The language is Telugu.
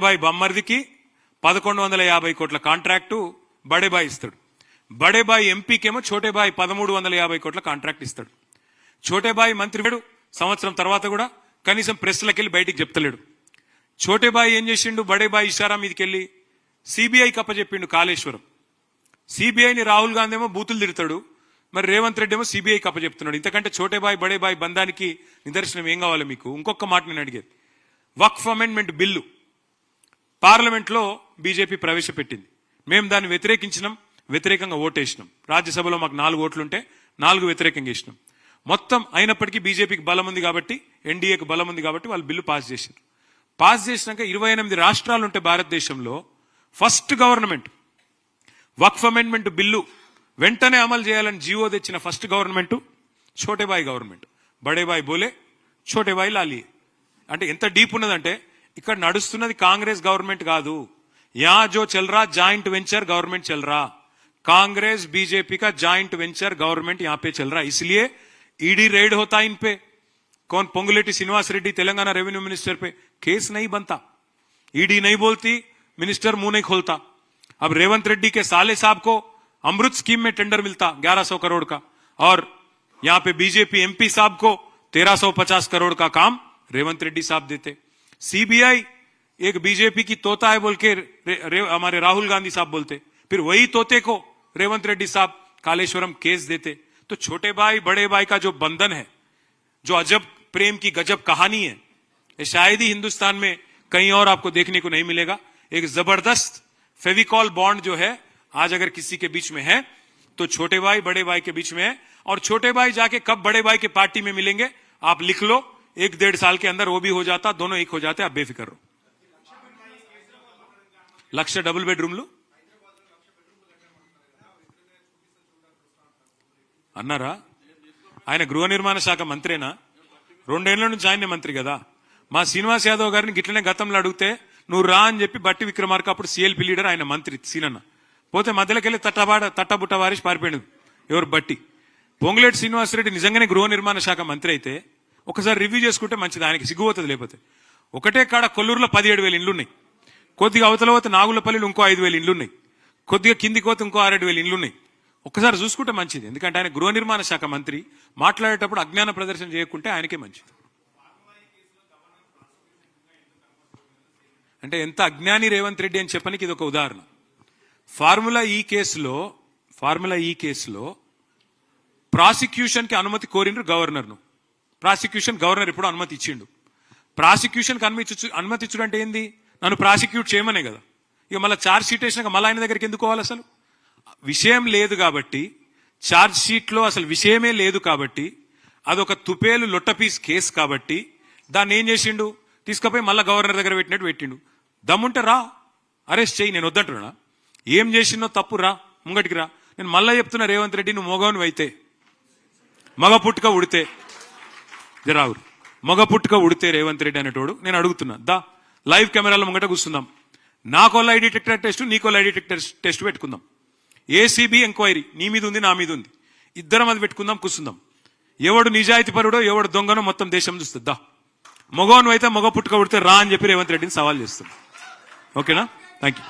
చోటబాయి బమ్మర్దికి 1150 కోట్ల కాంట్రాక్టు బడేబాయి ఇస్తాడు. బడేబాయి ఎంపీకేమో చోటేబాయి 1350 కోట్ల కాంట్రాక్ట్ ఇస్తాడు. చోటేబాయి మంత్రి సంవత్సరం తర్వాత కూడా కనీసం ప్రెస్లకెళ్ళి బయటికి చెప్తలేడు. చోటేబాయి ఏం చేసిండు? బడేబాయి ఇషారా మీదకెళ్ళి సిబిఐకి అప్పచెప్పిండు కాళేశ్వరం. సిబిఐని రాహుల్ గాంధీ ఏమో బూతులు తిడతాడు, మరి రేవంత్ రెడ్డి ఏమో సిబిఐకి అప్పచెప్తున్నాడు. ఇంతకంటే చోటేబాయి బడేబాయి బంధానికి నిదర్శనం ఏం కావాలి మీకు? ఇంకొక మాట నేను అడిగేది, వక్ఫ్ అమెండ్మెంట్ బిల్లు పార్లమెంట్లో బీజేపీ ప్రవేశపెట్టింది. మేము దాన్ని వ్యతిరేకించినాం, వ్యతిరేకంగా ఓటేసినాం. రాజ్యసభలో మాకు 4 ఓట్లుంటే 4 వ్యతిరేకంగా వేసినాం. మొత్తం అయినప్పటికీ బీజేపీకి బలం ఉంది కాబట్టి, ఎన్డీఏకి బలం ఉంది కాబట్టి వాళ్ళు బిల్లు పాస్ చేశారు. పాస్ చేసినాక 28 రాష్ట్రాలు ఉంటే భారతదేశంలో ఫస్ట్ గవర్నమెంట్ వక్ఫ్ అమెండ్మెంట్ బిల్లు వెంటనే అమలు చేయాలని జీవో తెచ్చిన ఫస్ట్ గవర్నమెంట్ చోటేబాయి గవర్నమెంట్. బడేబాయి బోలే, చోటేబాయి లాలియే. అంటే ఎంత డీప్ ఉన్నదంటే ఇక్కడ నడుస్తున్నది కాంగ్రెస్ గవర్నమెంట్ కాదు. యా జో చల్ రా జాయింట్ వెంచర్ गवर्नमेंट चल रहा, कांग्रेस बीजेपी का जॉइंट वेंचर गवर्नमेंट यहाँ पे चल रहा. इसलिए ईडी रेड होता इन पे. कौन? पोंगुलेटी श्रीनिवास रेड्डी तेलंगाना रेवेन्यू मिनिस्टर पे केस नहीं बनता, ईडी नहीं बोलती, मिनिस्टर मुंह नहीं खोलता. अब रेवंत रेड्डी के साले साहब को अमृत स्कीम में टेंडर मिलता 1100 करोड़ का, और यहाँ पे बीजेपी एमपी साहब को 1350 करोड़ का काम रेवंत रेड्डी साहब देते. सीबीआई एक बीजेपी की तोता है बोल के हमारे राहुल गांधी साहब बोलते, फिर वही तोते को रेवंत रेड्डी साहब कालेश्वरम केस देते. तो छोटे भाई बड़े भाई का जो बंधन है, जो अजब प्रेम की गजब कहानी है, ये शायद ही हिंदुस्तान में कहीं और आपको देखने को नहीं मिलेगा. एक जबरदस्त फेविकॉल बॉन्ड जो है आज अगर किसी के बीच में है तो छोटे भाई बड़े भाई के बीच में है. और छोटे भाई जाके कब बड़े भाई के पार्टी में मिलेंगे आप लिख लो, 1-1.5 साल के अंदर वो भी हो जाता, दोनों एक हो जाते. आप बेफिक्र हो. లక్ష డబుల్ బెడ్రూమ్లు అన్నారా? ఆయన గృహ నిర్మాణ శాఖ మంత్రేనా? 2 ఏళ్ల నుంచి ఆయనే మంత్రి కదా. మా శ్రీనివాస్ యాదవ్ గారిని గిట్లనే గతంలో అడిగితే నువ్వు రా అని చెప్పి బట్టి విక్రమార్క అప్పుడు సిఎల్పి లీడర్, ఆయన మంత్రి సీనన్న పోతే మధ్యలోకి వెళ్ళి తట్టబుట్ట వారిసి పారిపోయాడు. ఎవరు? బట్టి. పొంగులేటి శ్రీనివాసరెడ్డి నిజంగానే గృహ నిర్మాణ శాఖ మంత్రి అయితే ఒకసారి రివ్యూ చేసుకుంటే మంచిది. ఆయనకి సిగ్గుపోతుంది. లేకపోతే ఒకటే కాడ కొల్లూరులో 17,000 ఇండ్లున్నాయి, కొద్దిగా అవతల పోతే నాగులపల్లిలో ఇంకో 5,000 ఇండ్లున్నాయి, కొద్దిగా కిందికి పోతే ఇంకో 6,000 ఇండ్లున్నాయి. ఒక్కసారి చూసుకుంటే మంచిది. ఎందుకంటే ఆయన గృహ నిర్మాణ శాఖ మంత్రి, మాట్లాడేటప్పుడు అజ్ఞాన ప్రదర్శన చేయకుంటే ఆయనకే మంచిది. అంటే ఎంత అజ్ఞాని రేవంత్ రెడ్డి అని చెప్పడానికి ఇది ఒక ఉదాహరణ. ఫార్ములా ఈ కేసులో ప్రాసిక్యూషన్ కి అనుమతి కోరిండ్రు గవర్నర్ను. ప్రాసిక్యూషన్ గవర్నర్ ఇప్పుడు అనుమతి ఇచ్చిండు. ప్రాసిక్యూషన్ కి అనుమతి ఇచ్చుడు అంటే ఏంది? నన్ను ప్రాసిక్యూట్ చేయమనే కదా. ఇక మళ్ళీ ఛార్జ్ షీట్ వేసినాక మళ్ళీ ఆయన దగ్గరికి ఎందుకు పోవాలి? అసలు విషయం లేదు కాబట్టి, ఛార్జ్ షీట్ లో అసలు విషయమే లేదు కాబట్టి, అదొక తుపేలు లొట్టపీస్ కేసు కాబట్టి దాన్ని ఏం చేసిండు? తీసుకుపోయి మళ్ళీ గవర్నర్ దగ్గర పెట్టినట్టు పెట్టిండు. దమ్ముంటే రా, అరెస్ట్ చేయి. నేను వద్దంటున్నా. ఏం చేసిందో తప్పు, రా ముంగటికి రా. నేను మళ్ళీ చెప్తున్నా, రేవంత్ రెడ్డి నువ్వు మగవను అయితే, మగ పుట్టుక ఉడితే జరావురు, మగ పుట్టుక ఉడితే రేవంత్ రెడ్డి అనేటోడు నేను అడుగుతున్నా, దా లైవ్ కెమెరాలో ముంగట కూర్చుందాం. నాకో లై డిటెక్టర్ టెస్ట్, నీకో లై డిటెక్టర్ టెస్ట్ పెట్టుకుందాం. ఏసీబీ ఎంక్వైరీ నీ మీద ఉంది, నా మీద ఉంది, ఇద్దరం అది పెట్టుకుందాం, కూర్చుందాం. ఎవడు నిజాయితీ పరుడో ఎవడు దొంగనో మొత్తం దేశం చూస్తుంది. దా మగవను అయితే మగ పుట్టుక ఉడితే రా అని చెప్పి రేవంత్ రెడ్డిని సవాల్ చేస్తుంది. ఓకేనా? Thank you.